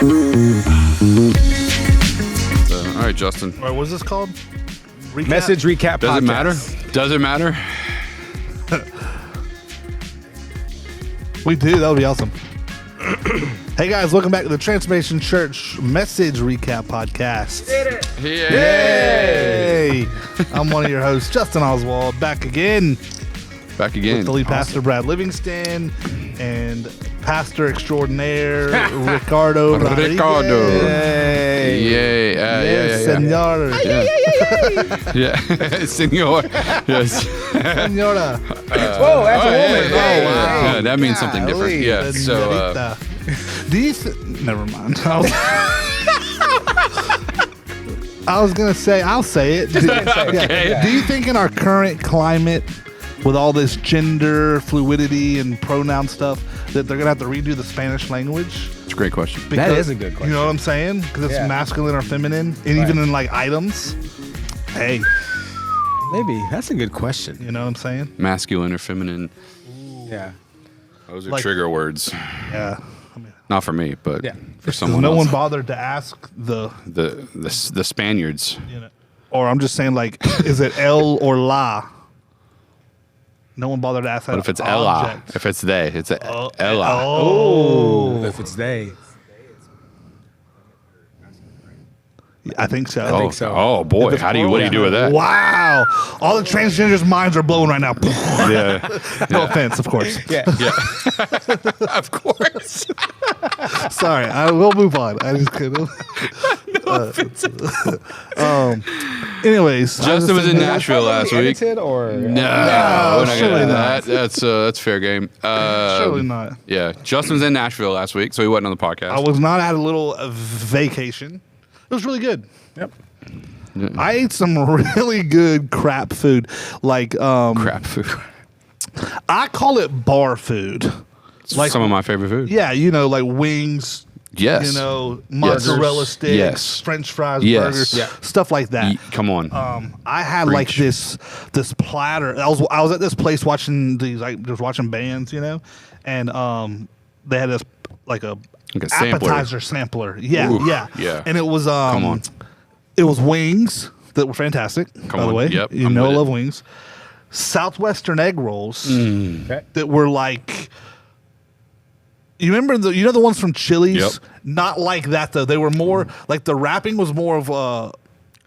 All right, Justin. All right, what's this called? Recap? Message recap. Does podcast. it matter? Does it matter? We do. That would be awesome. Hey guys, welcome back to the Transformation Church Message Recap Podcast. Did it! Yay! I'm one of your hosts, Justin Oswald, back again. Back again. With the lead pastor, Brad Livingston, and pastor extraordinaire, Ricardo. Yay. Yay. Yeah. Senor. Yeah. Senor. Yes. Senora. Whoa, that's a woman. Oh, wow. Yeah, that means something different. Yeah. So, do you never mind. I was going to say, I'll say it. Okay. Do you think in our current climate, with all this gender fluidity and pronoun stuff, that they're going to have to redo the Spanish language? it's a great question. That is a good question. You know what I'm saying? Because it's masculine or feminine. And even in like items. Hey. Maybe. That's a good question. You know what I'm saying? Masculine or feminine. Yeah. Those are Like- trigger words. Yeah. I mean, Not for me, but Yeah. for someone no else. one bothered to ask the, the Spaniards. you know, or I'm just saying, like, is it L or La? No one bothered to ask that. What if it's Ella? object. If it's they, it's Ella. Oh. If it's they. I think so. I think so. Oh boy, If it's what do you plural, do with that? Wow. All the transgenders' minds are blowing right now. Yeah. No offense, of course. Yeah. Yeah. Of course. Sorry, I will move on. I just couldn't. Anyways, Justin was in Nashville last week. Edited or No, we're No, not gonna surely do not. that. That's fair game. Surely not. Yeah, Justin was in Nashville last week, so he wasn't on the podcast. I was not. I had a little vacation. It was really good. Yep. I ate some really good crap food. Like, Crap food. I call it bar food. Like some of my favorite food. Yeah, you know, like wings. Yes. You know, mozzarella sticks, Yes. French fries, Yes. burgers, Yeah. stuff like that. Come on. I had like this platter. I was at this place watching these, like, just watching bands, you know, and they had this like a sampler. appetizer sampler. Yeah, Oof, yeah, yeah. And it was Come on. it was wings that were fantastic. Come by the on. way, Yep, you I'm know I with love it. wings. Southwestern egg rolls Okay. that were like. You remember the ones from Chili's? Yep. Not like that though. They were more like the wrapping was more of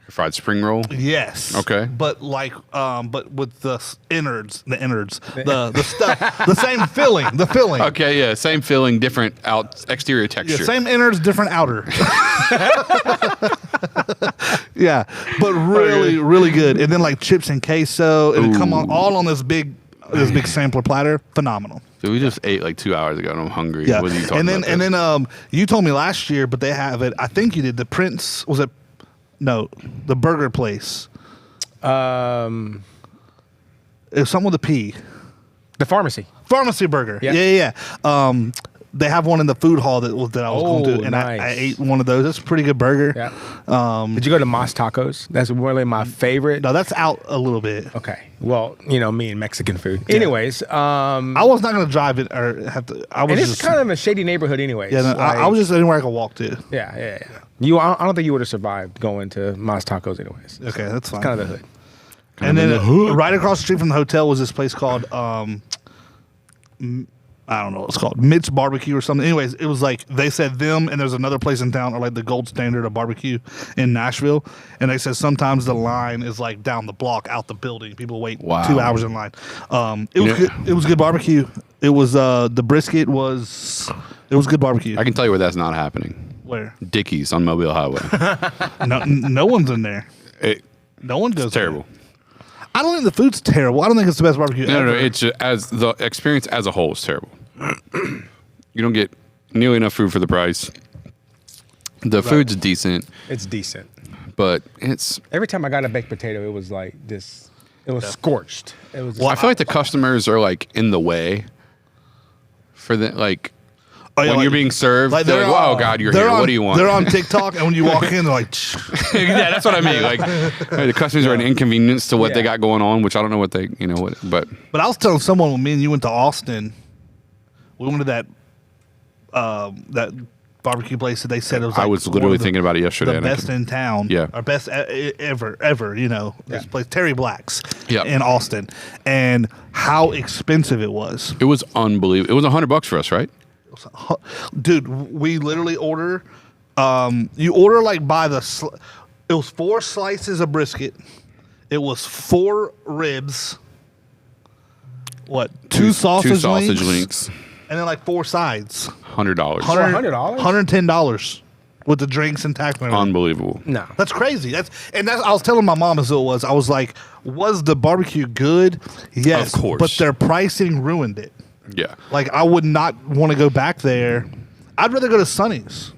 Fried spring roll. yes. Okay. But like but with the innards, the stuff, the same filling, the filling. Okay, yeah, same filling, different exterior Yeah, texture. same innards, different outer. Yeah, but really, really good. And then like chips and queso, and it come on all on this big sampler platter. Phenomenal. So we just ate like 2 hours ago, and I'm hungry. Yeah, What are you talking and then about? you told me last year, but they have it. I think you did. The Prince was it? No, the burger place. It was something with a P. The pharmacy. Pharmacy burger. Yeah. Yeah. They have one in the food hall that I was going to, and nice. I ate one of those. It's a pretty good burger. Yeah. Did you go to Mas Tacos? That's really my favorite. No, that's out a little bit. Okay. Well, you know me and Mexican food. Anyways, I was not going to drive it or have to. I was and it's just kind of a shady neighborhood, anyways. yeah. No, I was just anywhere I could walk to. Yeah. I don't think you would have survived going to Mas Tacos, anyways. Okay, that's fine. Kind of the hood. And then right across the street from the hotel was this place called I don't know what it's called, Mitch Barbecue or something. Anyways, it was like they said them, and there's another place in town, or like the gold standard of barbecue in Nashville. And they said sometimes the line is like down the block, out the building. People wait 2 hours in line. It was good. It was good barbecue. It was the brisket was. It was good barbecue. I can tell you where that's not happening. Where? Dickies on Mobile Highway. No one's in there. No one goes. It's terrible. there. I don't think the food's terrible. I don't think it's the best barbecue ever. No. It's just, as the experience as a whole is terrible. You don't get nearly enough food for the price. The food's decent, It's decent. but it's. Every time I got a baked potato, it was like this. It was scorched. It was. I feel like the customers are like in the way for the like. Oh, yeah, when like- you're being served, they're like, "Wow, God, you're here. What do you want?" They're on TikTok, and when you walk in, they're like, Yeah, that's what I mean. Like, hey, the customers are an inconvenience to what they Yeah. got going on, which I don't know what they, but But I was telling someone when me and you went to Austin, we went to that barbecue place that they said it was. I Like was one literally of thinking about it yesterday. the and I best could- in town. Yeah. Or best ever. You know, this place, Terry Black's Yeah. in Austin, and how expensive it was. It was unbelievable. It was $100 for us, right? Dude, we literally order. You order like by the. It was 4 slices of brisket. It was 4 ribs. What? Two sausage links, and then like 4 sides. $100. $100? $110 with the drinks and tax. And everything. Unbelievable. No. That's crazy. I was telling my mom as it was. I was like, was the barbecue good? Yes, Of course. but their pricing ruined it. Yeah. Like I would not want to go back there. I'd rather go to Sonny's.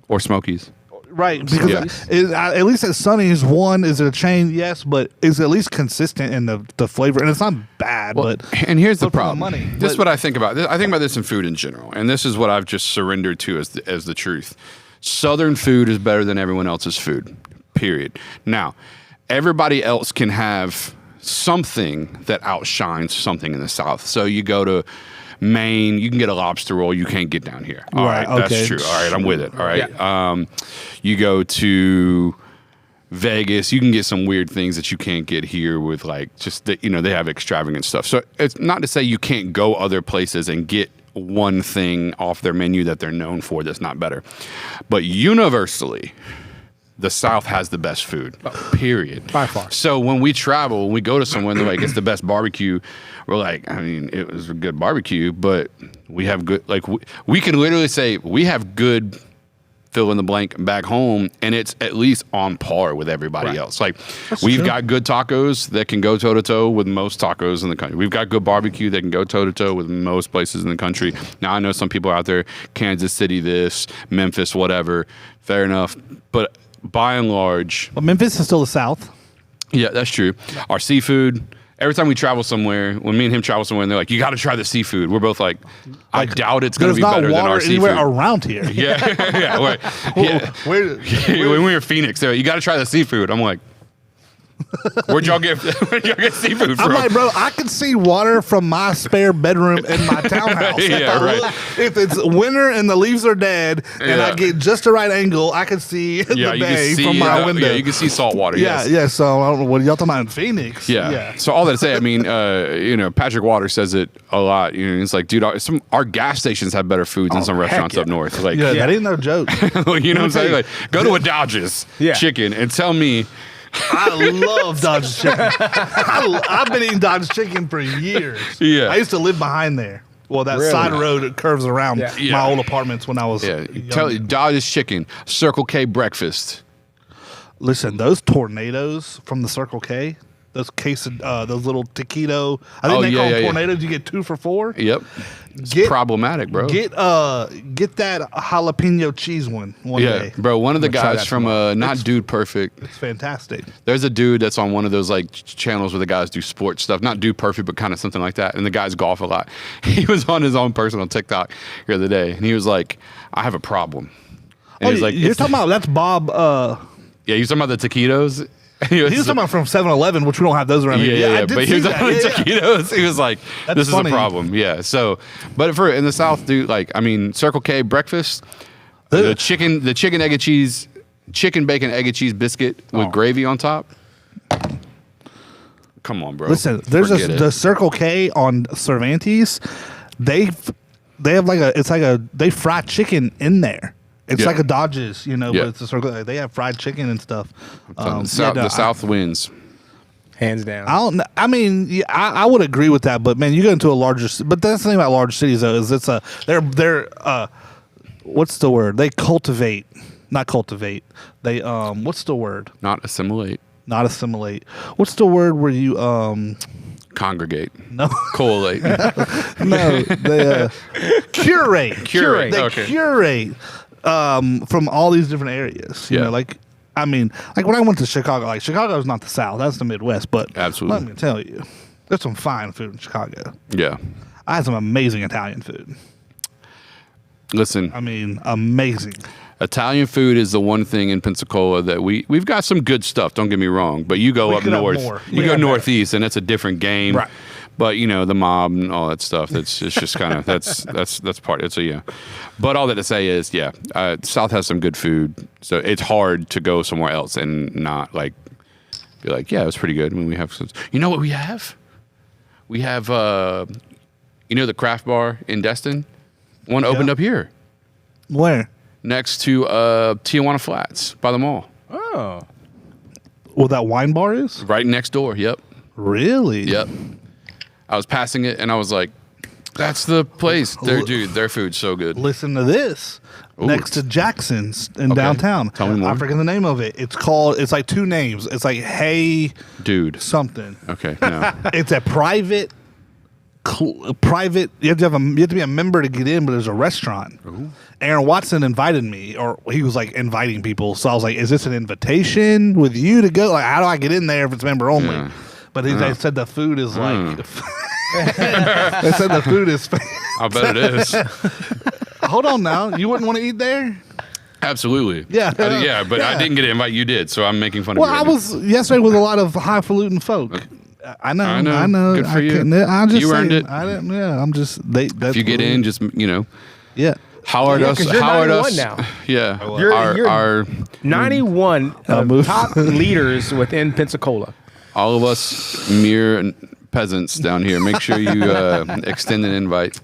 Or Smokies. Right, because at least at Sonny's, one, is it a chain? Yes, but is at least consistent in the flavor, and it's not bad. Well, but and here's the but for the problem. money. This is But- what I think about. I think about this in food in general, and this is what I've just surrendered to as the truth. Southern food is better than everyone else's food. Period. Now, everybody else can have something that outshines something in the South. So you go to Maine, you can get a lobster roll you can't get down here. All Right, right, that's okay. true. All right, I'm with it. All right. You go to Vegas, you can get some weird things that you can't get here with like just that, they have extravagant stuff. So it's not to say you can't go other places and get one thing off their menu that they're known for that's not better. But universally, the South has the best food, period. By far. So when we travel, when we go to somewhere and they're like, it's the best barbecue, we're like, I mean, it was a good barbecue, but we have good, like, we can literally say we have good fill in the blank back home, and it's at least on par with everybody else. Like, we've got good tacos that can go toe to toe with most tacos in the country. We've got good barbecue that can go toe to toe with most places in the country. Now, I know some people out there, Kansas City, this, Memphis, whatever. Fair enough. But by and large, But Memphis is still the South. yeah, that's true. Our seafood. Every time we travel somewhere, when me and him travel somewhere, and they're like, "You got to try the seafood." We're both like, "I doubt it's going to There's be not better than water our anywhere seafood." around here. Yeah, yeah, right. Yeah. Where- When we were in Phoenix, they're like, "You got to try the seafood." I'm like, "Where'd y'all get seafood from?" I'm like, bro, I can see water from my spare bedroom in my townhouse. Yeah, right. If it's winter and the leaves are dead, and I Yeah. get just the right angle, I can see yeah, the you bay can see from my window. Yeah, you can see salt water. Yeah, yes. yeah. So I don't know what y'all talking about in Phoenix. Yeah. So all that to say, I mean, Patrick Waters says it a lot. It's like, dude, our gas stations have better food than some heck restaurants yeah. up north. Like, Yeah, that ain't no joke. you know what I'm saying? Like, go to a Dodge's Yeah. chicken and tell me. I love Dodge's chicken. I've been eating Dodge's chicken for years. Yeah. I used to live behind there. Well, that Really? side road that curves around Yeah. Yeah. my old apartments when I was Yeah, young. tell Dodge's chicken, Circle K breakfast. Listen, those tornadoes from the Circle K, those those little taquito. I think Oh, they yeah, call yeah, them yeah. tornadoes. You get 2 for $4. Yep, it's Get- problematic, bro. Get that jalapeno cheese one yeah, day. bro. One of the I'm gonna try guys that from not Dude Perfect. It's fantastic. There's a dude that's on one of those like channels where the guys do sports stuff. Not Dude Perfect, but kind of something like that. And the guys golf a lot. He was on his own personal TikTok the other day, and he was like, "I have a problem." And Oh, he was like, you're "It's- talking about that's Bob. yeah, you're talking about the taquitos." He was talking about from 7-Eleven, which we don't have those around here. Yeah, I did but he see was that. on the Yeah, yeah. taquitos. He was like, That's "This funny. is a problem." Yeah. So, but for in the South, dude, like, I mean, Circle K breakfast, the Ugh. chicken egg and cheese, chicken bacon egg and cheese biscuit with gravy on top. Come on, bro. Listen, there's Forget it. the Circle K on Cervantes. They have they fry chicken in there. It's Yeah. like a Dodge's, Yeah. but it's a Circle K. They have fried chicken and stuff. The South wins. Hands down. I mean, yeah, I would agree with that, but man, you go into a larger, but that's the thing about large cities though, is they're what's the word? They not cultivate. They what's the word? Not assimilate. Not assimilate. What's the word where you Congregate. no Collate. no they curate. Curate, They okay. curate from all these different areas. You Yeah. know, like. I mean, like when I went to Chicago, like Chicago's not the South, that's the Midwest, but Absolutely. let me tell you, there's some fine food in Chicago. Yeah. I had some amazing Italian food. Listen, I mean, amazing. Italian food is the one thing in Pensacola that we've got some good stuff. Don't get me wrong, but you go We up could have north, more. you go northeast, and it's a different game. Right. But the mob and all that stuff. It's just kind of that's part. It's a But all that to say is South has some good food, so it's hard to go somewhere else and not like be like it was pretty good. I mean, we have some. You know what we have? We have the Craft Bar in Destin. One opened up here. Where? Next to Tijuana Flats by the mall. Oh. Well, that wine bar is? Right next door. Yep. Really? Yep. I was passing it and I was like, that's the place. Their food's so good. Listen to this. Ooh. Next to Jackson's in downtown. Tell me more. I forget the name of it. It's like two names. It's like Hey Dude. something. Okay. No. It's a private. You have to be a member to get in, but there's a restaurant. Ooh. Aaron Watson invited me, or he was like inviting people. So I was like, "Is this an invitation with you to go? Like, how do I get in there if it's member only?" Yeah. But they said the food is like. They said the food is. I bet it is. Hold on now, you wouldn't want to eat there? Absolutely. Yeah. But I didn't get an invite. You did, so I'm making fun of you. Well, I was yesterday with a lot of highfalutin folk. I know. Good for you. I'm just You saying, earned it. I didn't. Yeah, I'm just. If you get in, just Yeah. Howard us. 'cause you're Howard 91 us. now. Yeah. You're our 91 move. top leaders within Pensacola. all of us mere peasants down here. Make sure you extend an invite.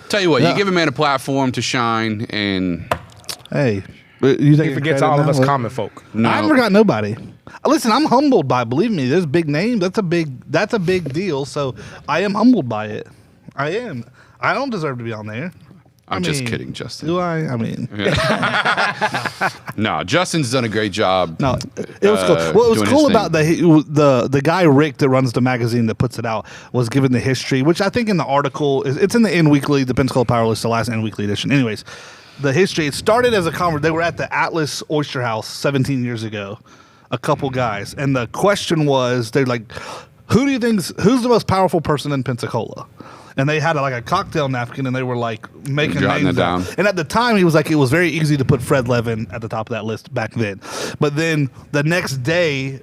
Tell you what, you give a man a platform to shine, and Hey, you think He forgets all of us common folk. no, I never got nobody. Listen, I'm humbled by it. Believe me, there's big names. That's a big deal. So I am humbled by it. I am. I don't deserve to be on there. I'm just kidding, Justin. Do I? I mean, No, Justin's done a great job. no. It was cool. What was doing cool his about the guy Rick that runs the magazine that puts it out was given the history, which I think in the article it's in the N Weekly, the Pensacola Power List, the last N Weekly edition. Anyways, the history. It started as a conversation. They were at the Atlas Oyster House 17 years ago. A couple guys, and the question was, they're like, who's the most powerful person in Pensacola? And they had a cocktail napkin, and they were like making Jotting names it down. And at the time, he was like, it was very easy to put Fred Levin at the top of that list back then. But then the next day,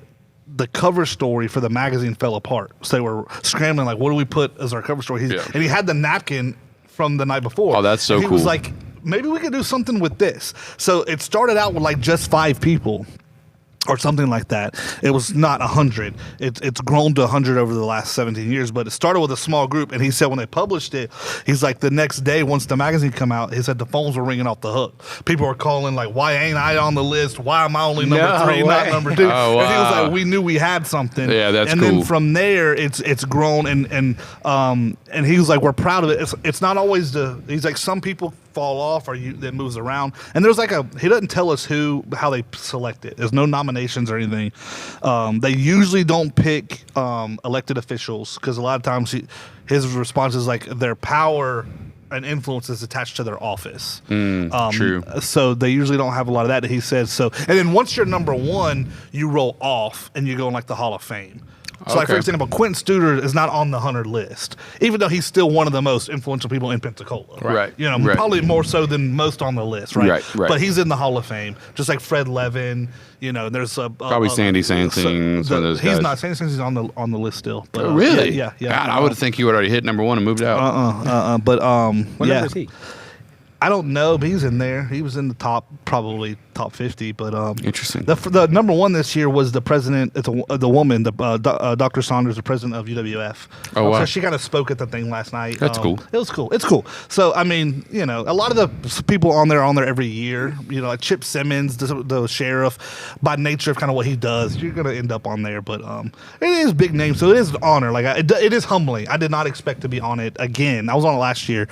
the cover story for the magazine fell apart. So they were scrambling, like, what do we put as our cover story? And he had the napkin from the night before. Oh, that's so and he cool. was like, maybe we could do something with this. So it started out with like just 5 people. Or something like that. It was not 100. It's grown to 100 over the last 17 years, but it started with a small group. And he said when they published it, he's like, the next day, once the magazine come out, he said the phones were ringing off the hook. People were calling like, why ain't I on the list? Why am I only number 3, not number 2? Oh, And he was wow. like, we knew we had something. Yeah, that's and cool. then from there, it's grown and he was like, we're proud of it. It's not always he's like, some people fall off or that moves around, and there's like he doesn't tell us how they select it. There's no nominations or anything. They usually don't pick elected officials because a lot of times his response is like their power and influence is attached to their office. True. So they usually don't have a lot of that. He says so. And then once you're number 1, you roll off and you go in like the Hall of Fame. So, like, for Okay. example, Quentin Studer is not on the 100 list, even though he's still one of the most influential people in Pensacola. Right. You know, Right. probably more so than most on the list, right? Right. But he's in the Hall of Fame, just like Fred Levin. You know, there's Probably Sandy Sansing, some of those He's guys. not. Sandy Sansing's on the list still. But, Really? Yeah. God, I would think he would already hit number 1 and moved out. But What yeah. number is he? I don't know, but he's in there. He was in the probably top 50. But Interesting. The number 1 this year was the president. It's the woman, Dr. Saunders, the president of UWF. Oh, wow. So she kind of spoke at the thing last night. That's cool. It was cool. It's cool. So I mean, you know, a lot of the people on there every year. You know, like Chip Simmons, the sheriff. By nature of kind of what he does, you're gonna end up on there. But it is big name, so it is an honor. Like it is humbling. I did not expect to be on it again. I was on it last year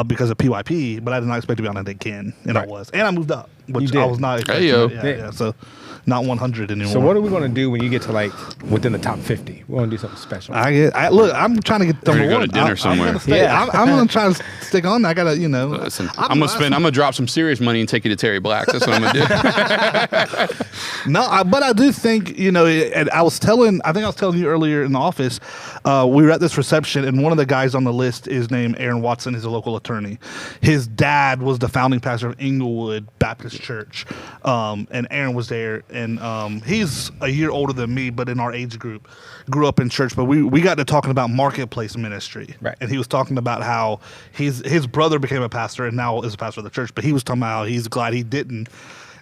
because of PYP, but I did not expect to be on it again, and I was. And I moved up, which You I did. was not expecting. Hey-yo. Yeah. So not 100 anymore. So what are we going to do when you get to like within the top 50? We're going to do something special. Look, I'm trying to get We're number gonna go 1. to dinner somewhere. I'm gonna stay. Yeah. I'm gonna try to stick on. I gotta, Listen, I'm gonna drop some serious money and take you to Terry Black's. That's what I'm gonna do. No, but I do think, and I think I was telling you earlier in the office, we were at this reception, and one of the guys on the list is named Aaron Watson. He's a local attorney. His dad was the founding pastor of Inglewood Baptist Church, and Aaron was there, and he's a year older than me, but in our age group, grew up in church. But we got to talking about marketplace ministry, Right. and he was talking about how his brother became a pastor and now is a pastor of the church. But he was talking about how he's glad he didn't,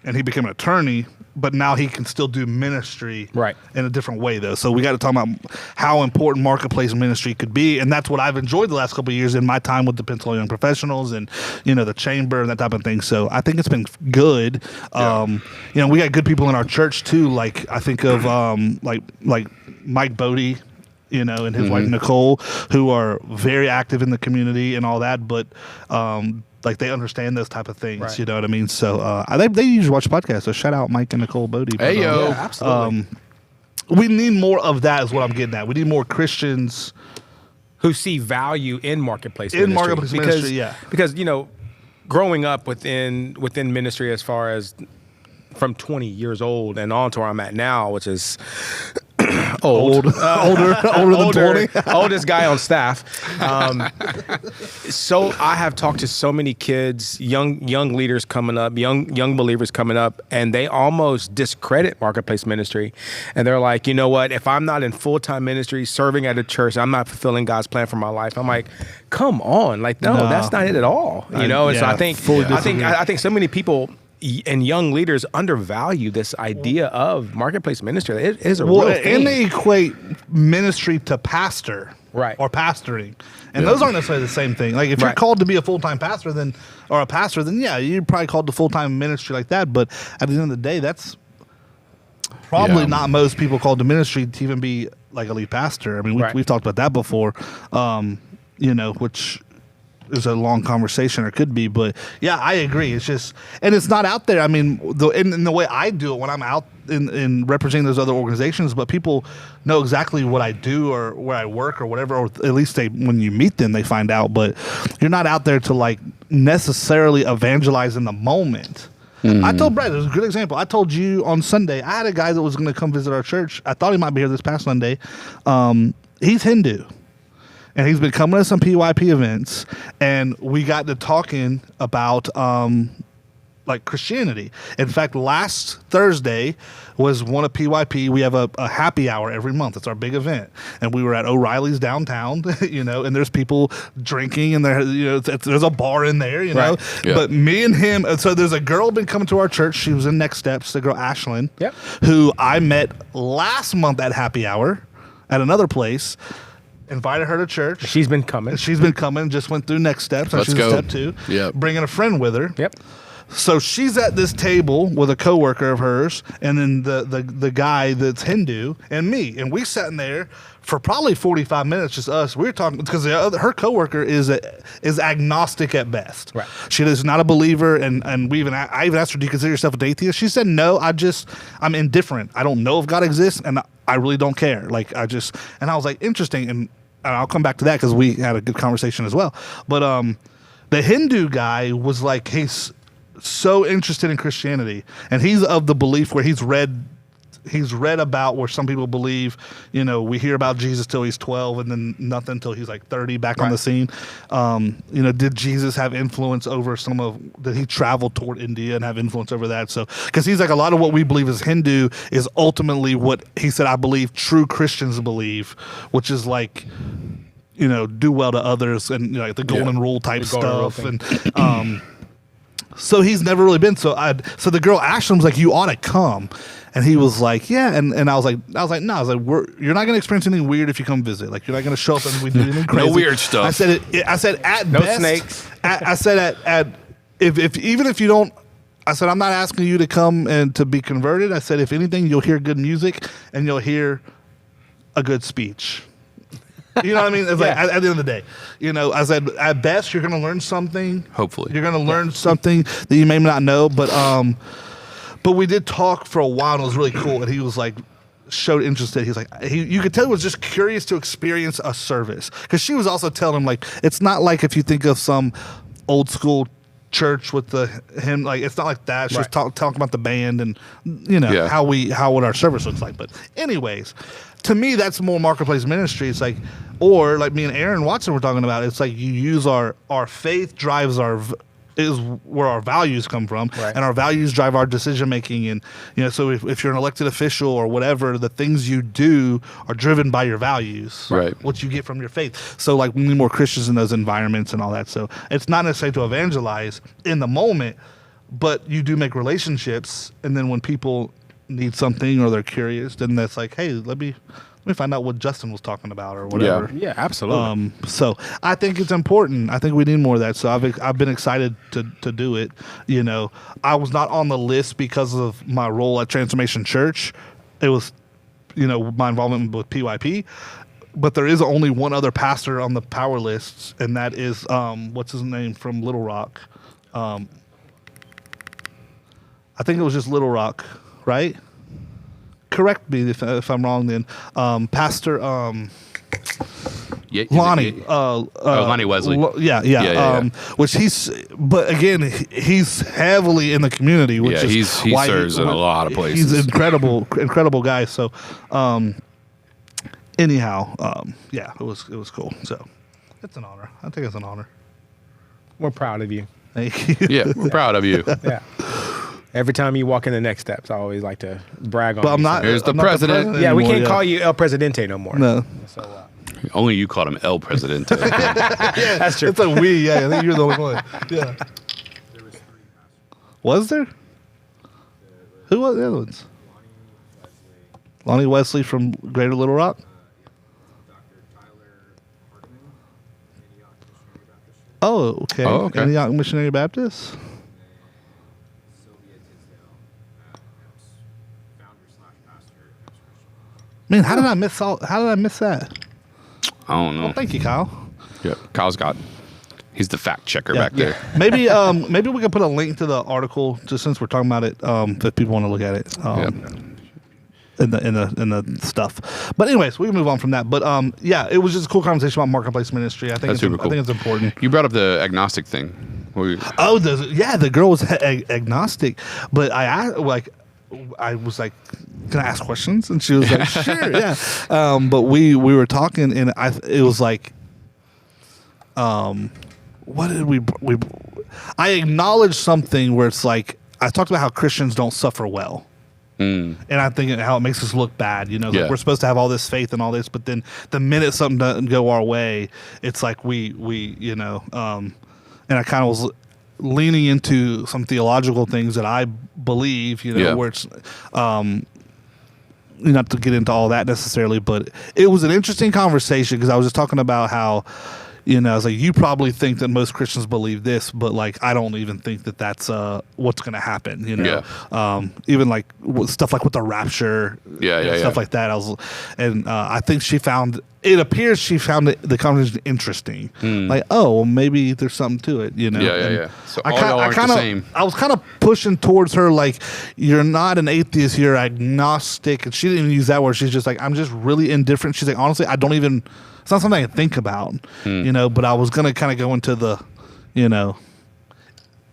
and he became an attorney, but now he can still do ministry Right. in a different way, though. So we got to talk about how important marketplace ministry could be, and that's what I've enjoyed the last couple of years in my time with the Pensacola Young Professionals and, the chamber and that type of thing. So I think it's been good. We got good people in our church too. Like I think of like Mike Bodie, and his wife Nicole, who are very active in the community and all that, but like they understand those type of things, Right. you know what I mean? So they usually watch podcasts. So shout out Mike and Nicole Bodie. Hey, yo. Yeah, absolutely. We need more of that is what I'm getting at. We need more Christians Who see value in marketplace in ministry. marketplace ministry, yeah. Because growing up within ministry, as far as from 20 years old and on to where I'm at now, which is older than 20. Oldest guy on staff. So I have talked to so many kids, young leaders coming up, young believers coming up, and they almost discredit marketplace ministry. And they're like, you know what? If I'm not in full-time ministry, serving at a church, I'm not fulfilling God's plan for my life. I'm like, come on, like no. That's not it at all. And so I think so many people and young leaders undervalue this idea of marketplace ministry. It is a real thing. And they equate ministry to pastor, Right. or pastoring, and those aren't necessarily the same thing. Like if you're Right. called to be a full-time pastor, or a pastor, then yeah, you're probably called to full-time ministry like that. But at the end of the day, that's probably not most people called to ministry to even be like a lead pastor. I mean, Right. we've talked about that before, which is a long conversation, or could be, but yeah, I agree. It's just, and it's not out there. I mean, in the way I do it when I'm out in representing those other organizations, but people know exactly what I do or where I work or whatever, or at least when you meet them, they find out. But you're not out there to like necessarily evangelize in the moment. I told Brad, it was a good example. I told you on Sunday, I had a guy that was going to come visit our church. I thought he might be here this past Sunday. He's Hindu. And he's been coming to some PYP events, and we got to talking about like Christianity. In fact, last Thursday was one of PYP. We have a happy hour every month. It's our big event, and we were at O'Reilly's downtown, and there's people drinking, and there's a bar in there, Right. Yeah. But me and him, so there's a girl been coming to our church. She was in Next Steps, the girl Ashlyn, Yep. who I met last month at happy hour at another place. Invited her to church. She's been coming. She's been coming. Just went through Next Steps. So Let's she's go. in step 2. Yep. Bringing a friend with her. Yep. So she's at this table with a coworker of hers, and then the guy that's Hindu and me, and we sat in there for probably 45 minutes, just us. We were talking because her coworker is agnostic at best. Right. She is not a believer, and I even asked her, "Do you consider yourself an atheist?" She said, "No, I'm indifferent. I don't know if God exists, and I really don't care. Like and I was like, interesting, and I'll come back to that because we had a good conversation as well. But the Hindu guy was like, he's so interested in Christianity, and he's of the belief where he's read about where some people believe, we hear about Jesus till he's 12 and then nothing until he's like 30 back on the scene. Did Jesus have influence over did he travel toward India and have influence over that? So, because he's like, a lot of what we believe as Hindu is ultimately what he said, I believe true Christians believe, which is like, do well to others and like the golden rule type The golden rule stuff. And, so he's never really been. So the girl Ashlyn was like, "You ought to come," and he was like, "Yeah." And I was like, "No." I was like, "You're not going to experience anything weird if you come visit. Like, you're not going to show up and we do anything crazy. No weird stuff." I said at No best, snakes. I said if even if you don't. I said, I'm not asking you to come and to be converted. I said, if anything, you'll hear good music and you'll hear a good speech. You know what I mean? It's like at the end of the day, I said, at best, you're going to learn something. Hopefully. You're going to learn something that you may not know. But we did talk for a while, and it was really cool. And he was like, showed interested. He's like, you could tell he was just curious to experience a service. Because she was also telling him, like, it's not like if you think of some old school church with the hymn, like, it's not like that. She's talking about the band and, how what our service looks like. But anyways, to me, that's more marketplace ministry. It's like, or like me and Aaron Watson were talking about, it's like you use our faith drives our is where our values come from, Right. and our values drive our decision making. And so if you're an elected official or whatever, the things you do are driven by your values, Right. what you get from your faith. So like we need more Christians in those environments and all that. So it's not necessarily to evangelize in the moment, but you do make relationships, and then when people need something or they're curious, then that's like, hey, let me find out what Justin was talking about or whatever. Yeah, absolutely. So I think it's important. I think we need more of that. So I've been excited to do it. I was not on the list because of my role at Transformation Church. It was, my involvement with PYP. But there is only one other pastor on the power lists, and that is what's his name from Little Rock. I think it was just Little Rock, right? Correct me if I'm wrong. Then Pastor Lonnie, Lonnie Wesley. Yeah. Which but again, he's heavily in the community. Which is he why serves in a lot of places. He's incredible guy. So, anyhow, it was cool. So, it's an honor. I think it's an honor. We're proud of you. Thank you. Yeah, we're proud of you. Yeah. Every time you walk in the next steps, I always like to brag on But you. I'm not. Here's the I'm not president. Yeah, we anymore, can't call you El Presidente no more. No. So, Only you called him El Presidente. that's true. It's a we. Yeah, I think you're the only one. Yeah. Was there? Who was the other ones? Lonnie Wesley from Greater Little Rock. Oh, okay. Antioch Missionary Baptist. Man, how did I miss that? I don't know. Well, thank you, Kyle. Yeah, he's the fact checker back there. Maybe we can put a link to the article just since we're talking about it. If people want to look at it. In the stuff. But anyways, we can move on from that. But it was just a cool conversation about marketplace ministry. I think That's super cool. I think it's important. You brought up the agnostic thing. The girl was agnostic, but I was like, can I ask questions? And she was like, sure, yeah. But we were talking, and it was like, what did we I acknowledged something where it's like, I talked about how Christians don't suffer well. And I think how it makes us look bad, like we're supposed to have all this faith and all this, but then the minute something doesn't go our way, it's like we and I kind of was leaning into some theological things that I believe, where it's not to get into all that necessarily, but it was an interesting conversation because I was just talking about how, I was like, you probably think that most Christians believe this, but like, I don't even think that that's what's going to happen, even like stuff like with the rapture, stuff like that. I think it appears she found the conversation interesting. Like, oh, well, maybe there's something to it, Yeah. So all y'all aren't the same. I was kind of pushing towards her, like, you're not an atheist, you're agnostic. And she didn't even use that word. She's just like, I'm just really indifferent. She's like, honestly, it's not something I can think about, but I was going to kind of go into the,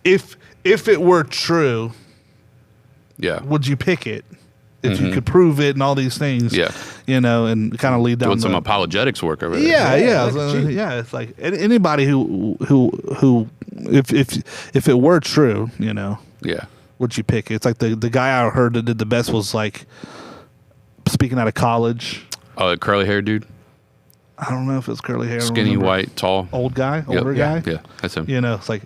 if it were true, would you pick it? If you could prove it and all these things, and kind of lead down doing some apologetics work over there. Yeah. It's like anybody who if it were true, would you pick it? It's like the guy I heard that did the best was like speaking out of college. Oh, the curly hair dude. I don't know if it's curly hair. Skinny, white, tall. Older guy? Yeah, that's him. It's like,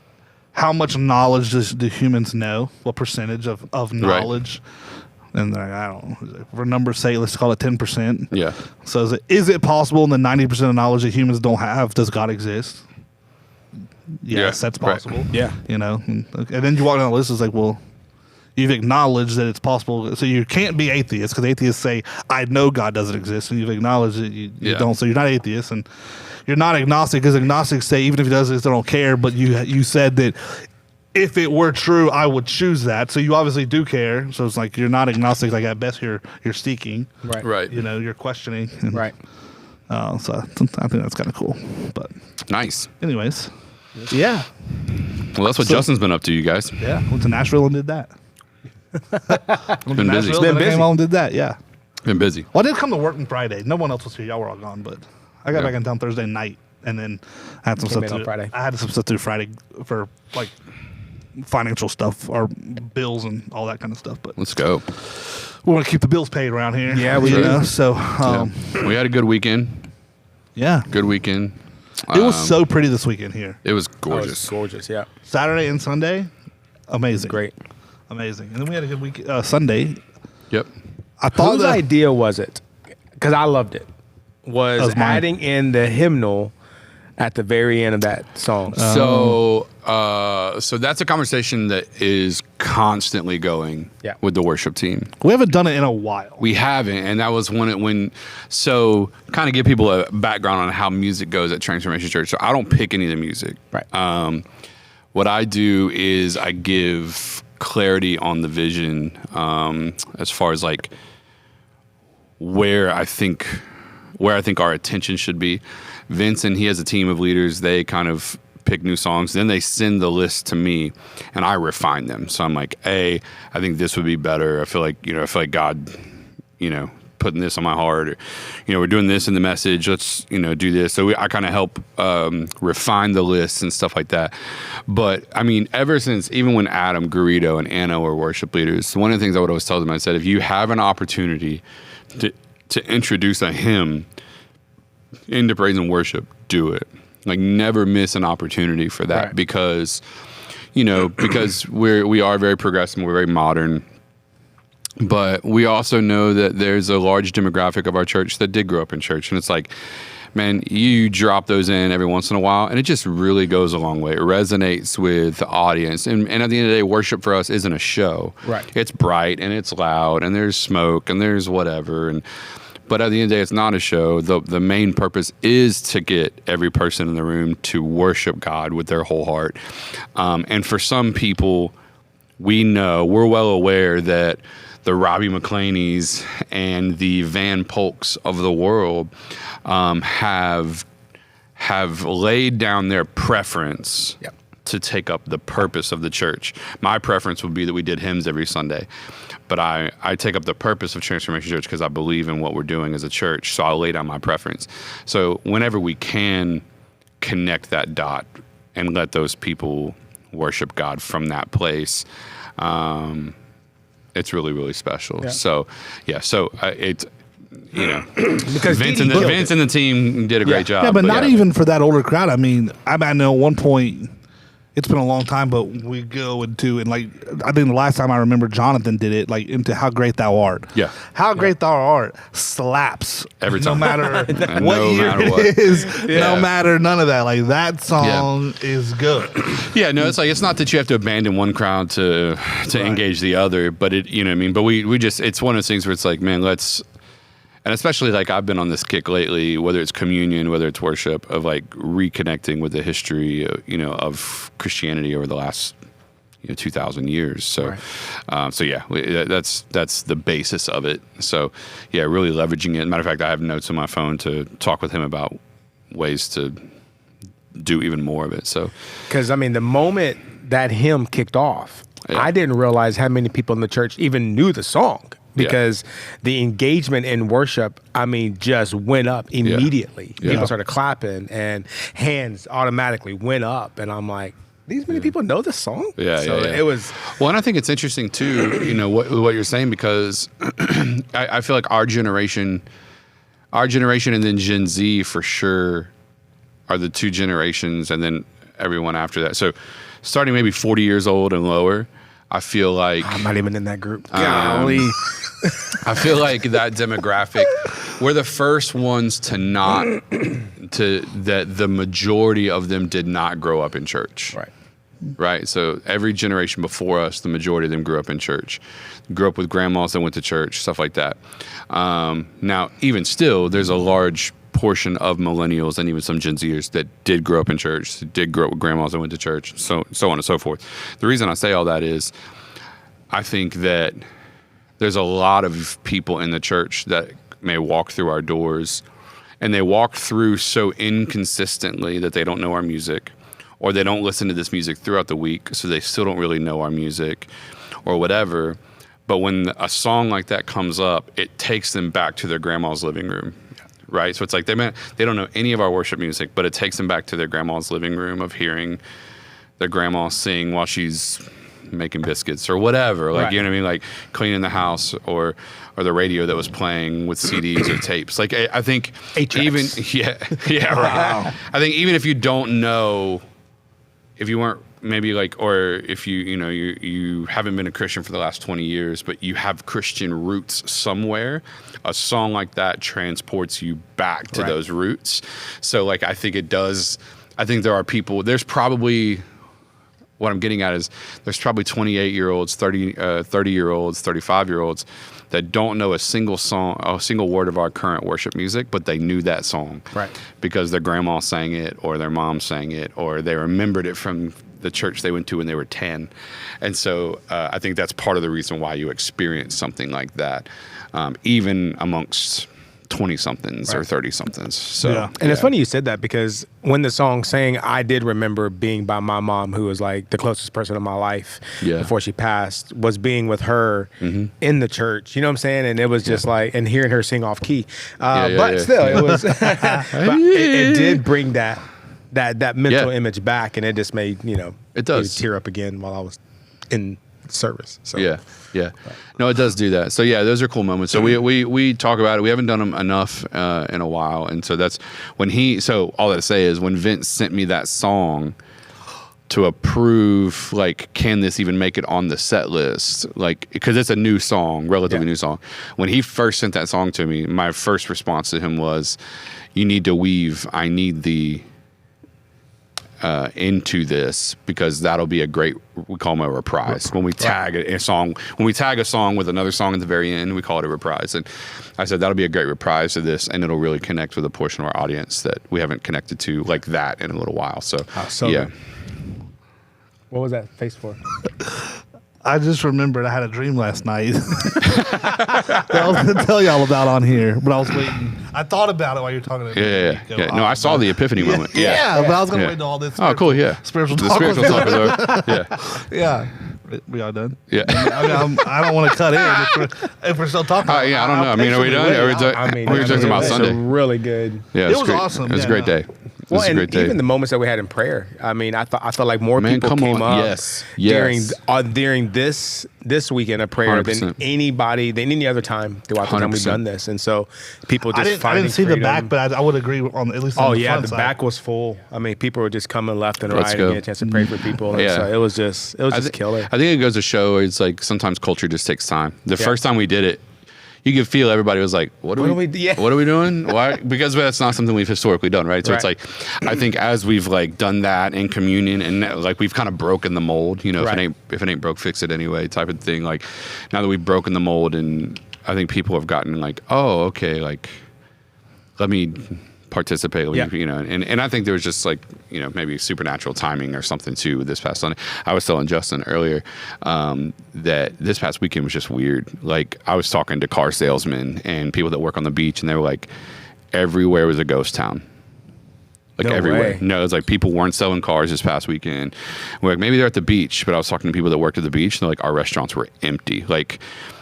how much knowledge do humans know? What percentage of knowledge? Right. And I don't know. For numbers' sake, let's call it 10%. Yeah. So is it possible in the 90% of knowledge that humans don't have, does God exist? Yes, that's possible. Right. Yeah. And then you walk down the list, it's like, well, you've acknowledged that it's possible. So you can't be atheist because atheists say, I know God doesn't exist. And you've acknowledged that you don't. So you're not atheist. And you're not agnostic because agnostics say, even if he does exist, I don't care. But you said that if it were true, I would choose that. So you obviously do care. So it's like you're not agnostic. Like at best, you're seeking. Right. You're questioning. Right. So I think that's kind of cool. But nice. Anyways. Yeah. Well, that's what Justin's been up to, you guys. Yeah. Went to Nashville and did that. Been busy. Been busy. Came home and did that. Yeah. Been busy. Well, I did come to work on Friday. No one else was here. Y'all were all gone, but I got back in town Thursday night, and then I had some stuff to do. Friday. I had some stuff to do Friday for like financial stuff, our bills and all that kind of stuff. But Let's go. we want to keep the bills paid around here. Yeah, we do. know. So We had a good weekend. yeah, Good weekend. it was so pretty this weekend here. It was Oh, gorgeous. it's gorgeous. Yeah, Saturday and Sunday, amazing, great. amazing. And then we had a good week Sunday. Yep. I thought Whose that idea was it? Because I loved it. That Was was mine. adding in the hymnal at the very end of that song. So that's a conversation that is constantly going Yeah. with the worship team. we haven't done it in a while. We haven't, and that was so kind of give people a background on how music goes at Transformation Church. So I don't pick any of the music. Right. What I do is I give clarity on the vision, as far as like where I think our attention should be. Vince and he has a team of leaders. They kind of pick new songs. Then they send the list to me, and I refine them. So I'm like, I think this would be better. I feel like God, putting this on my heart. Or, we're doing this in the message. Let's, do this. So I kind of help refine the lists and stuff like that. But I mean, ever since, even when Adam, Garrido, and Anna were worship leaders, one of the things I would always tell them, I said, if you have an opportunity to introduce a hymn into praise and worship, do it. Like, never miss an opportunity for that. Right. Because we are very progressive, we're very modern, but we also know that there's a large demographic of our church that did grow up in church, and it's like, man, you drop those in every once in a while, and it just really goes a long way. It resonates with the audience, and at the end of the day, worship for us isn't a show. Right. It's bright and it's loud, and there's smoke and there's whatever, but at the end of the day, it's not a show. The main purpose is to get every person in the room to worship God with their whole heart. And for some people, we're well aware that the Robbie McClaney's and the Van Polks of the world have laid down their preference Yep. to take up the purpose of the church. My preference would be that we did hymns every Sunday. But I take up the purpose of Transformation Church because I believe in what we're doing as a church. So I'll lay down my preference. So whenever we can connect that dot and let those people worship God from that place, it's really, really special. Yeah. So, yeah. So it's, Because Vince Dee Dee killed and it. the team did a great job. Yeah, but not even for that older crowd. I mean, I know at one point, it's been a long time, but we go into, and like, I think the last time I remember Jonathan did it, like, into How Great Thou Art. Yeah. How Great Thou Art slaps Every no time. matter what No year matter it what. is, Yeah. no matter none of that. Like, that song is good. Yeah, no, it's like, it's not that you have to abandon one crowd to engage the other, but it, you know what I mean? But we just, it's one of those things where it's like, man, and especially like I've been on this kick lately, whether it's communion, whether it's worship, of like reconnecting with the history, of Christianity over the last 2,000 years. So, Right. so yeah, that's the basis of it. So yeah, really leveraging it. Matter of fact, I have notes on my phone to talk with him about ways to do even more of it. So, Because, I mean, the moment that hymn kicked off, Yeah. I didn't realize how many people in the church even knew the song. Because the engagement in worship, I mean, just went up immediately. Yeah. People started clapping and hands automatically went up. And I'm like, these many people know this song? Yeah, So yeah. it was... Well, and I think it's interesting too, what you're saying, because I feel like our generation and then Gen Z for sure are the two generations, and then everyone after that. So starting maybe 40 years old and lower, I feel like I'm not even in that group. Golly. I feel like that demographic, we're the first ones that the majority of them did not grow up in church. Right. Right. So every generation before us, the majority of them grew up in church, grew up with grandmas that went to church, stuff like that. Now, even still, there's a large portion of millennials and even some Gen Zers that did grow up in church, did grow up with grandmas that went to church, so on and so forth. The reason I say all that is I think that there's a lot of people in the church that may walk through our doors, and they walk through so inconsistently that they don't know our music, or they don't listen to this music throughout the week, so they still don't really know our music or whatever. But when a song like that comes up, it takes them back to their grandma's living room, right? So it's like they don't know any of our worship music, but it takes them back to their grandma's living room of hearing their grandma sing while she's making biscuits or whatever, like, Right. you know what I mean, like cleaning the house, or the radio that was playing with CDs or tapes. Like I think 8 even tracks. yeah right. I think even if you don't know, if you weren't maybe like, or if you haven't been a Christian for the last 20 years, but you have Christian roots somewhere, a song like that transports you back to Right. those roots. So like I think it does. I think there are people. There's probably, what I'm getting at is there's probably 28-year-olds, 30-year-olds, 35-year-olds that don't know a single song, a single word of our current worship music, but they knew that song, Right. because their grandma sang it, or their mom sang it, or they remembered it from the church they went to when they were 10. And so I think that's part of the reason why you experience something like that, even amongst 20-somethings or 30-somethings. So, Yeah. And it's funny you said that, because when the song sang, I did remember being by my mom, who was like the closest person in my life before she passed, was being with her in the church. You know what I'm saying? And it was just like, and hearing her sing off key. But still, it was, but it did bring that mental image back, and it just made, It does. tear up again while I was in service. So Yeah. No, it does do that. So yeah, those are cool moments. So we talk about it. We haven't done them enough in a while, and so that's when So all that to say is, when Vince sent me that song to approve, like, can this even make it on the set list? Like, because it's a new song, relatively new song. When he first sent that song to me, my first response to him was, "You need to weave. I need the." Into this, because that'll be a great, we call them a reprise. When we tag a song with another song at the very end, we call it a reprise. And I said that'll be a great reprise to this, and it'll really connect with a portion of our audience that we haven't connected to like that in a little while. So, yeah. good. What was that face for? I just remembered I had a dream last night that I was going to tell y'all about on here, but I was waiting. I thought about it while you were talking to me. Yeah. No, I saw the epiphany moment. Yeah, but I was going to wait till all this. Oh, cool. Yeah. Spiritual The talk. spiritual was talk done. is over. Yeah. Yeah. We all done? Yeah. I mean, I don't want to cut in if we're still talking. Yeah, I don't know. I mean, are we done? We were talking about it's Sunday. a really good. Yeah, It was great. awesome. It was a Yeah, great no. day. It was a great day. Even the moments that we had in prayer. I mean, I felt like more Man, people come came on. up Yes. during this weekend of prayer 100%. than any other time throughout the time we've 100%. done this. And so people just I didn't see the freedom. back, but I would agree on at least on Oh the yeah, front the side. back was full. I mean, people were just coming left and Let's right go. and getting a chance to pray for people. And Yeah. so it was just killer. I think it goes to show, it's like sometimes culture just takes time. The first time we did it, you could feel everybody was like, what are we doing? Why? Because that's not something we've historically done, right? So it's like, I think as we've like done that in communion, and like we've kind of broken the mold, if it ain't broke, fix it anyway type of thing. Like, now that we've broken the mold, and I think people have gotten like, oh, okay, like, let me participate, and I think there was just like, maybe supernatural timing or something too with this past Sunday. I was telling Justin earlier that this past weekend was just weird. Like, I was talking to car salesmen and people that work on the beach, and they were like, everywhere was a ghost town. Like, No everywhere. way. No, it's like people weren't selling cars this past weekend. We're like, maybe they're at the beach, but I was talking to people that worked at the beach, and they're like, our restaurants were empty. Like,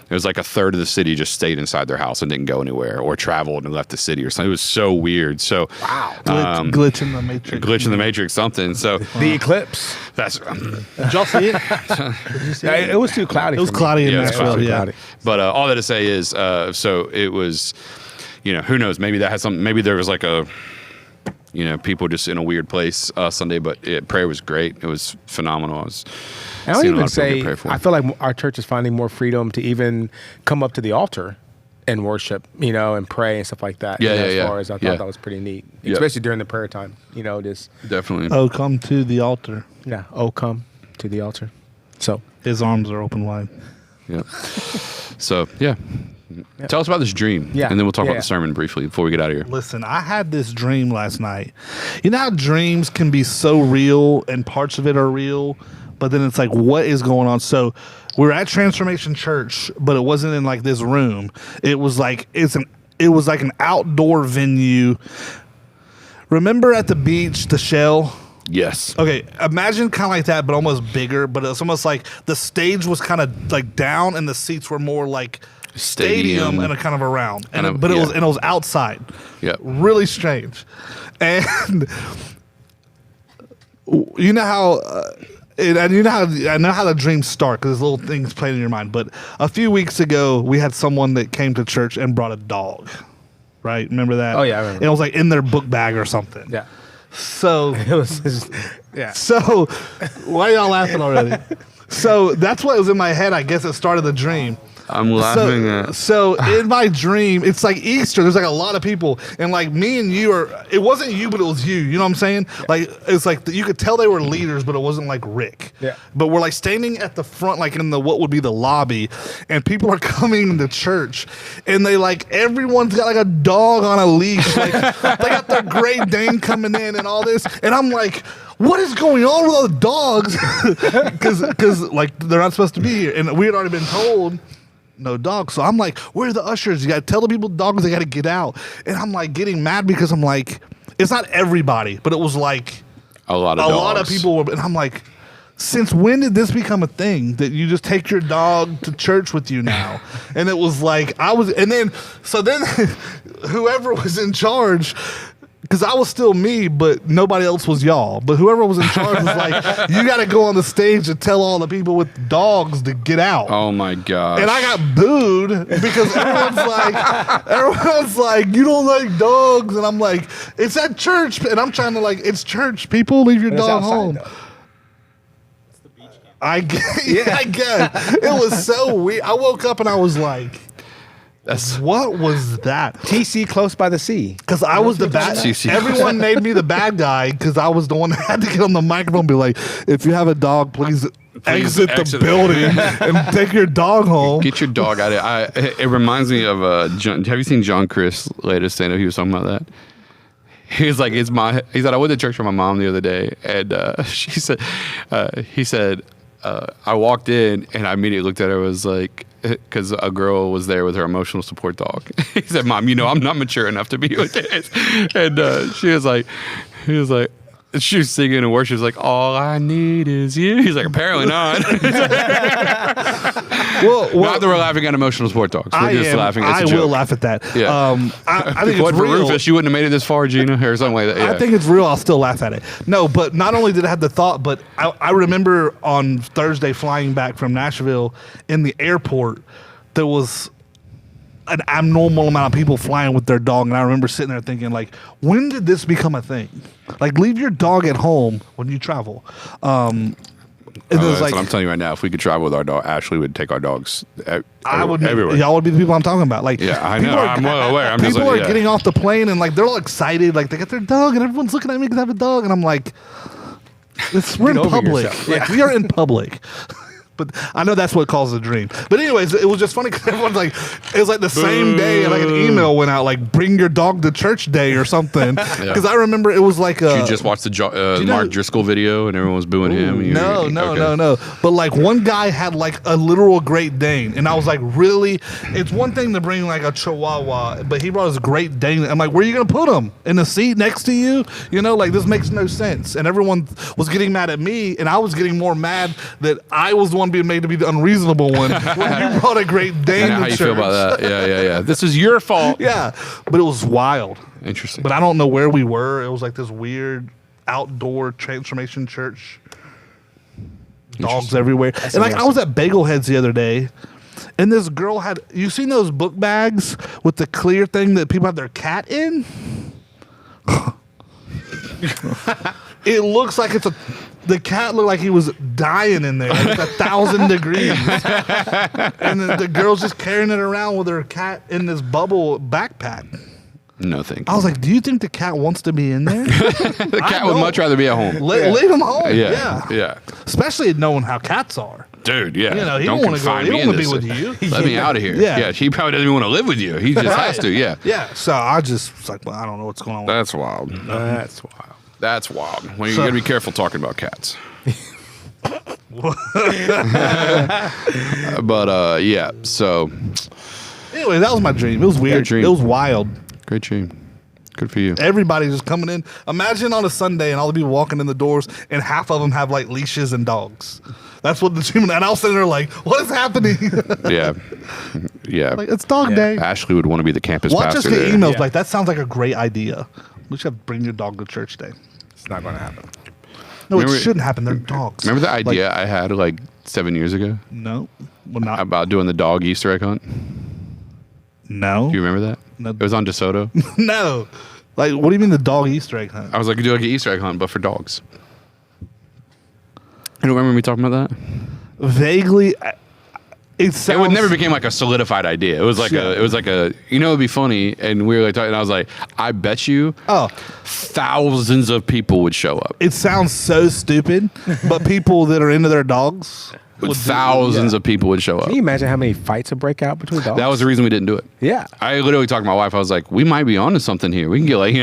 it was like a third of the city just stayed inside their house and didn't go anywhere, or traveled and left the city or something. It was so weird. So, Glitch in the matrix. glitch in the matrix, something. So The eclipse. that's Did y'all see it? It was too cloudy. It was for me. cloudy in Yeah, it's Nashville. cloudy. Yeah. But all that to say is, so it was, who knows? Maybe that had something. Maybe there was like a, people just in a weird place Sunday. But prayer was great. It was phenomenal. I don't seeing a even lot of people say. get prayed for. I feel like our church is finding more freedom to even come up to the altar and worship, and pray and stuff like that. Yeah, As yeah, far as I thought yeah. that was pretty neat, Yeah. especially during the prayer time. Just Definitely. Oh, come to the altar. come to the altar. So His arms are open wide. Yeah. So yeah. Tell us about this dream. Yeah. And then we'll talk Yeah, about the sermon briefly before we get out of here. Listen, I had this dream last night. You know how dreams can be so real and parts of it are real, but then it's like, what is going on? So we're at Transformation Church, but it wasn't in like this room. It was like an outdoor venue. Remember at the beach, the Shell? Yes. Okay, imagine kind of like that, but almost bigger. But it's almost like the stage was kind of like down, and the seats were more like stadium and a kind of around. And Kind of, but yeah. it was outside. Yeah. Really strange. And you know how. And you know how I know how the dreams start because there's little things playing in your mind. But a few weeks ago, we had someone that came to church and brought a dog. Right? Remember that? Oh, yeah, I remember. It was like in their book bag or something. Yeah. So It was just, yeah. So why are y'all laughing already? So that's what was in my head. I guess it started the dream. I'm laughing at. So in my dream, it's like Easter. There's like a lot of people, and like me and you are. It wasn't you, but it was you. You know what I'm saying? Yeah. Like it's like you could tell they were leaders, but it wasn't like Rick. Yeah. But we're like standing at the front, like in the what would be the lobby, and people are coming into church, and they like everyone's got like a dog on a leash. Like they got their Great Dane coming in and all this, and I'm like, what is going on with all the dogs? Because like they're not supposed to be here, and we had already been told no dogs. So I'm like, where are the ushers? You got to tell the people dogs they got to get out. And I'm like getting mad because I'm like, it's not everybody, but it was like a lot of people were, and I'm like, since when did this become a thing that you just take your dog to church with you now? And it was like then whoever was in charge, because I was still me, but nobody else was y'all. But whoever was in charge was like, you got to go on the stage and tell all the people with dogs to get out. Oh my gosh. And I got booed because everyone's like, you don't like dogs. And I'm like, it's at church. And I'm trying to like, it's church. People, leave your dog home. Though. I guess. It was so weird. I woke up and I was like, what was that? TC close by the sea. Because I was the bad. Everyone made me the bad guy because I was the one that had to get on the microphone and be like, if you have a dog, please exit the building and take your dog home. Get your dog out of it. It reminds me of John. Have you seen John Chris' latest stand-up? He was talking about that. He was like, he said, I went to church with my mom the other day, and he said, I walked in and I immediately looked at her and was like, because a girl was there with her emotional support dog. He said, Mom, I'm not mature enough to be with this. And she was like, she was singing and worship. She was like, all I need is you. He's like, apparently not. Well, not that we're laughing at emotional support dogs. We're just laughing at the joke. I will laugh at that. Yeah. I think what it's for real. Rufus, you wouldn't have made it this far, Gina, or something like that. Yeah. I think it's real. I'll still laugh at it. No, but not only did I have the thought, but I remember on Thursday flying back from Nashville in the airport, there was an abnormal amount of people flying with their dog, and I remember sitting there thinking, like, when did this become a thing? Like, leave your dog at home when you travel. And that's what I'm telling you right now. If we could travel with our dog, Ashley would take our dogs everywhere. Y'all would be the people I'm talking about. Like, yeah, I know. I'm well aware. People are getting off the plane and like they're all excited. Like they got their dog and everyone's looking at me because I have a dog, and I'm like, we're in public. Like we are in public. But I know that's what caused the dream. But anyways, it was just funny because everyone's like, it was like the same day, and like an email went out, like, bring your dog to church day or something. Because I remember it was like you just watched the Mark Driscoll video and everyone was booing him? No. But like one guy had like a literal Great Dane, and I was like, really? It's one thing to bring like a Chihuahua, but he brought his Great Dane. I'm like, where are you going to put him? In the seat next to you? You know, like this makes no sense. And everyone was getting mad at me, and I was getting more mad that I was the one being made to be the unreasonable one when you brought a Great Dane to how church. You feel about that? Yeah. This is your fault. Yeah, but it was wild. Interesting. But I don't know where we were. It was like this weird outdoor transformation church. Dogs everywhere. And like I was at Bagel Heads the other day, and this girl had, you seen those book bags with the clear thing that people have their cat in? It looks like the cat looked like he was dying in there. It's 1,000 degrees. And the girl's just carrying it around with her cat in this bubble backpack. No, thank you. I was like, do you think the cat wants to be in there? The cat would much rather be at home. Leave him home. Yeah. Especially knowing how cats are. Dude, yeah. You know, he don't want to go. He don't want to be with you. Let me out of here. Yeah. He probably doesn't even want to live with you. He just has to. Yeah. Yeah. So I just was like, well, I don't know what's going on. That's wild. That's wild. Well, you got to be careful talking about cats. But yeah. So anyway, that was my dream. It was weird. It was wild. Great dream. Good for you. Everybody's just coming in. Imagine on a Sunday and all the people walking in the doors, and half of them have like leashes and dogs. That's what the dream. And I was sitting there like, what is happening? Yeah. Like, it's dog day. Ashley would want to be the campus pastor. pastor. Watch us get emails like that. Sounds like a great idea. We should have bring your dog to church day. It's not going to happen. No, Remember- it shouldn't happen. They're dogs. Remember the idea I had like 7 years ago No, well, not. about doing the dog Easter egg hunt? No, Do you remember that? No. It was on DeSoto. no. Like, what do you mean the dog Easter egg hunt? I was like, do like an Easter egg hunt, but for dogs. You don't remember me talking about that? Vaguely, it sounds. It would never became like a solidified idea. It was like Yeah. it'd be funny, and we were like talking, and I was like, I bet you Oh, thousands of people would show up. it sounds so stupid, but people that are into their dogs would do- Thousands yeah. of people would show up. Can you imagine how many fights would break out between dogs? That was the reason we didn't do it. Yeah. I literally talked to my wife. I was like, we might be onto something here. We can get like,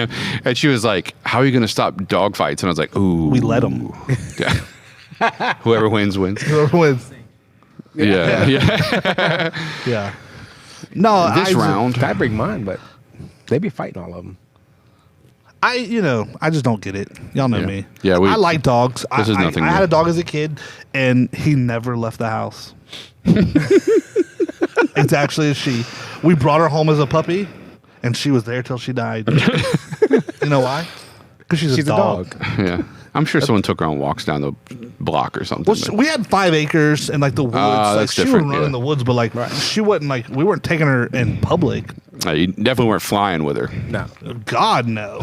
and she was like, how are you going to stop dog fights? And I was like, ooh. We let them. Yeah. Whoever wins, wins. Whoever wins. Yeah. Yeah. Yeah. No, This round. I'd bring mine, but they'd be fighting all of them. I just don't get it. Y'all know Yeah. me. Yeah, I like dogs. This is nothing I new. had a dog as a kid, and he never left the house. It's actually a she. We brought her home as a puppy, and she was there till she died. You know why? Because she's a dog. Yeah. I'm sure someone took her on walks down the block or something. Well, we had 5 acres and like the woods. Like that's she would different, run yeah. in the woods, but like she wasn't like we weren't taking her in public. You definitely weren't flying with her. No. God no.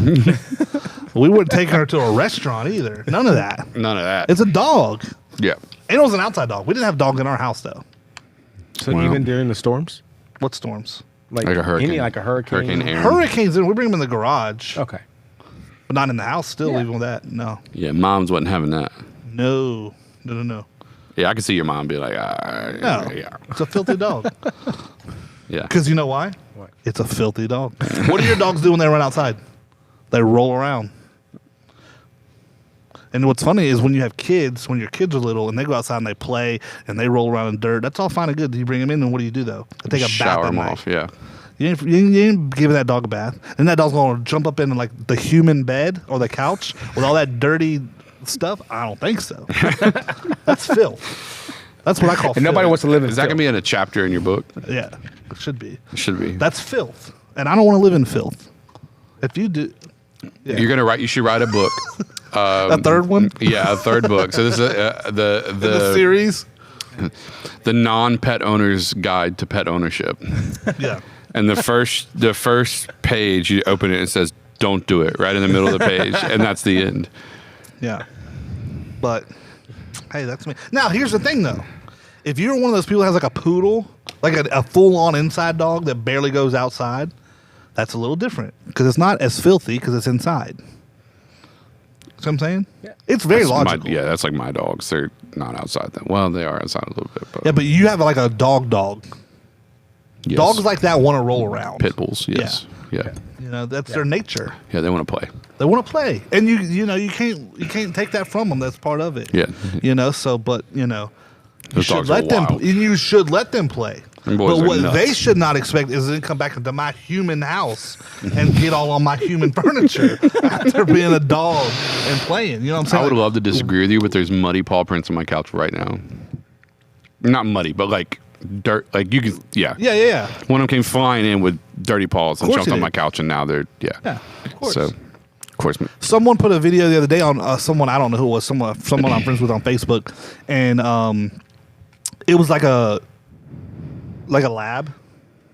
We wouldn't take her to a restaurant either. None of that. None of that. It's a dog. Yeah. And it was an outside dog. We didn't have dogs in our house though. So Wow. even during the storms? What storms? Like a hurricane. Like a hurricane? Hurricane Aaron. Hurricanes, we bring them in the garage, Okay. but not in the house. Still, Yeah. even with that, no, Yeah, mom's wasn't having that. no. Yeah, I can see your mom be like, No, yeah. it's a filthy dog. Yeah. Because you know why? What? It's a filthy dog. What do your dogs do when they run outside? They roll around. And what's funny is when you have kids, when your kids are little and they go outside and they play and they roll around in dirt, that's all fine and good. You bring them in and what do you do though? They take a Shower bath at them night. off. Yeah. You ain't giving that dog a bath. And that dog's going to jump up into like the human bed or the couch with all that dirty stuff. I don't think so. That's filth. That's what I call filth. And nobody wants to live in Is that going to filth. be in a chapter in your book? Yeah, it should be. It should be. That's filth. And I don't want to live in filth. If you do. Yeah. You're going to write, you should write a book. A third one? Yeah, a third book. So this is The series? the non-pet owner's guide to pet ownership. Yeah. And the first page, you open it and it says, "Don't do it," right in the middle of the page, and that's the end. Yeah. But, hey, that's me. Now, here's the thing, though. If you're one of those people that has like a poodle, like a full-on inside dog that barely goes outside, that's a little different because it's not as filthy because it's inside. See what I'm saying? Yeah. It's very That's logical. yeah, that's like my dogs. They're not outside. Well, they are outside a little bit, but Yeah, but you have like a dog. yes. Dogs like that want to roll around. pit bulls. Yes. Yeah. You know, that's their nature. Yeah, they want to play. They want to play, and you can't take that from them. That's part of it. Yeah. You know. So, but you know, you Those should dogs are let them. wild. You should let them play. Them boys But are what nuts. they should not expect is to come back into my human house and get all on my human furniture after being a dog and playing. You know what I'm saying? I would love to disagree with you, but there's muddy paw prints on my couch right now. Not muddy, but like dirt. Like you can, yeah. Yeah. One of them came flying in with dirty paws and Of course jumped he on did. my couch, and now they're Yeah, of course. So, of course, Someone put a video the other day on someone I don't know who it was, someone I'm friends with on Facebook, and it was like a lab,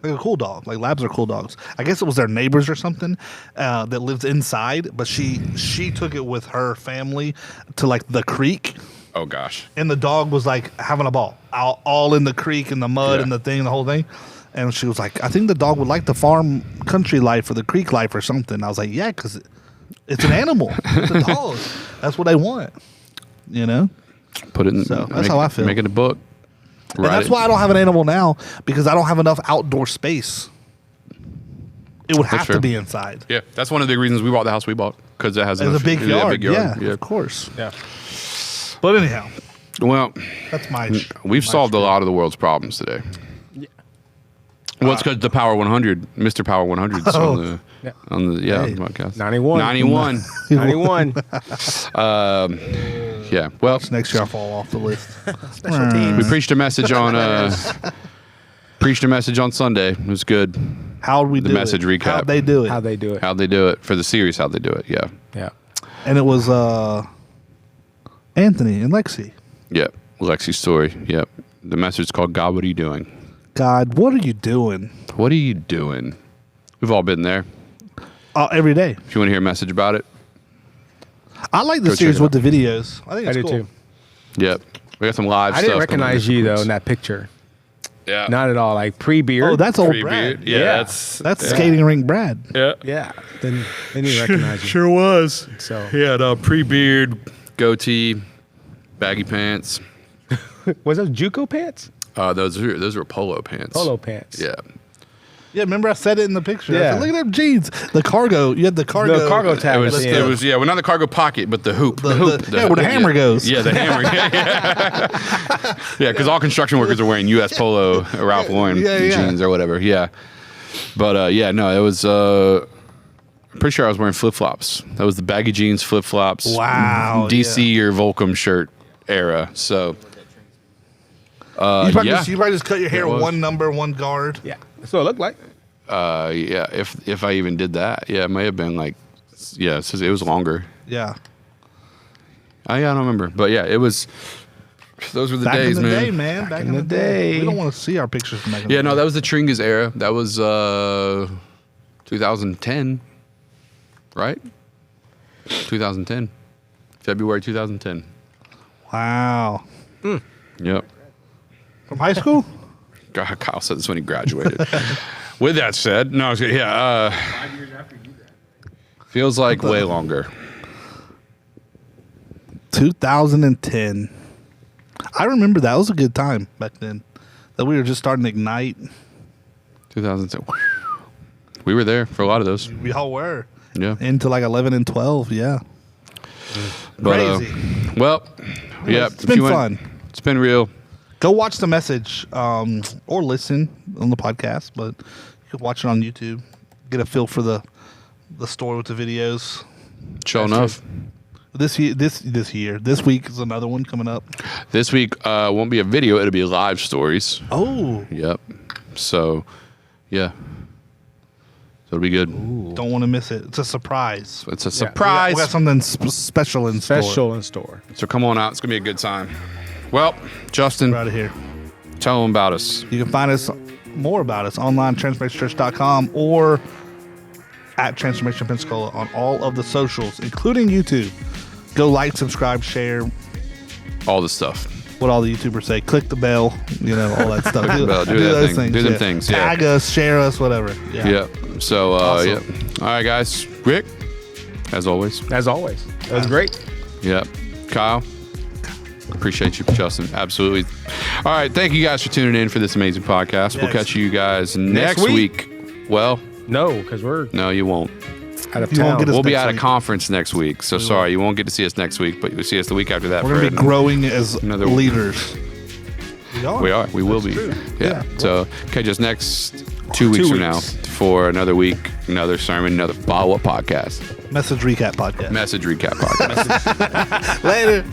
like a cool dog. Like labs are cool dogs. I guess it was their neighbors or something that lives inside, but she took it with her family to like the creek, oh gosh, and the dog was like having a ball, all in the creek and the mud Yeah. and the thing, the whole thing. And she was like, I think the dog would like the farm country life or the creek life or something. I was like, yeah, because it's an animal. It's a dog. That's what they want. You know? put it in. So, that's how I feel. Make it a book. And that's why I don't have an animal now, because I don't have enough outdoor space. It would have fair. to be inside. Yeah, that's one of the big reasons we bought the house we bought, because it has It's a enough- big yeah, yard. Yeah, of course. Yeah. But anyhow, Well, that's my. we've solved a lot of the world's problems today. Well, it's because the Power 100, Mr. Power 100 's Oh. on the Yeah. on the Hey. podcast. 91. 91. 91. Yeah. Well, Next year I'll fall off the list. Special teams. we preached a message on Sunday. It was good. How'd we do message it? recap. How'd they do it? How they do it. How'd they do it for the series? How'd they do it? Yeah. Yeah. And it was Anthony and Lexi. Yep. Lexi's story. Yep. The message is called God, What Are You Doing? God, what are you doing? What are you doing? We've all been there. Every day. If you want to hear a message about it, I like the Go check series it with out. the videos. I think I it's do cool. too. yep. We got some live I stuff. didn't recognize you though in that picture. Yeah. Not at all. Like pre-beard. Oh, that's old Pre-beard. Brad. Yeah, Yeah. That's skating rink Brad. yeah. Yeah. Then you recognize you. Sure was. So He had a pre-beard, goatee, baggy pants. was those JUCO pants? Those were polo pants. Polo pants. Yeah. Yeah, remember I said it in the picture. I Yeah. said, look at them jeans. The cargo. You had the cargo. The cargo tag. It was, at the it end. was, yeah, well, not the cargo pocket, but the hoop. The hoop. Yeah, where the hammer goes. Yeah, the hammer. Yeah, yeah, because all construction workers are wearing U.S. Polo, Ralph Lauren jeans or whatever. Yeah, but yeah, no, it was. I'm pretty sure I was wearing flip flops. That was the baggy jeans, flip flops. Wow, DC or Volcom shirt era. So. You probably, yeah. you probably just cut your hair It was. one number, one guard. Yeah. That's what it looked like. Yeah, if I even did that, yeah, it may have been like, yeah, it was longer. Yeah. I don't remember, but yeah, it was. Those were the Back days, in the man. day, man. Back in the day. We don't want to see our pictures from back in the Yeah, day. no, that was the Tringas era. That was 2010, right? 2010, February 2010. Wow. Yep. From high school? God, Kyle said this when he graduated. With that said, no, yeah. 5 years after you graduated. Feels like way longer. 2010. I remember that was a good time back then. That we were just starting to ignite. 2010. We were there for a lot of those. We all were. Yeah. Into like 11 and 12. Yeah. But, Crazy. well, yeah. It's been fun. It's been real. Go watch the message or listen on the podcast, but you can watch it on YouTube. Get a feel for the story with the videos. Sure enough. This week is another one coming up. This week won't be a video. It'll be live stories. Oh. Yep. So, yeah. So it'll be good. Don't want to miss it. It's a surprise. It's a surprise. We got something special in store. Special in store. So come on out. It's going to be a good time. Well, Justin, We're out of here. tell them about us. You can find us more about us online at transformationchurch.com or at Transformation Pensacola on all of the socials, including YouTube. Go like, subscribe, share, All the stuff. what all the YouTubers say. Click the bell, all that stuff. Bell, do that those thing. things. Do them things, yeah. Tag us, share us, whatever. Yeah. So, Awesome. yeah. All right, guys. Rick, as always. As always. That was great. Yeah. Kyle, appreciate you, Justin. Absolutely. All right. Thank you guys for tuning in for this amazing podcast. We'll Yes. catch you guys next week. week. Well, No, because we're no, you won't. out of You won't town. get us We'll be next at a week. conference next week. So sorry, you won't get to see us next week, but you'll see us the week after that. We're going to for be growing as another- leaders. We are. We will be. true. Yeah. Yeah. So catch us next 2 weeks from now for another week, another sermon, another follow-up podcast. Message recap podcast. Message recap podcast. Later.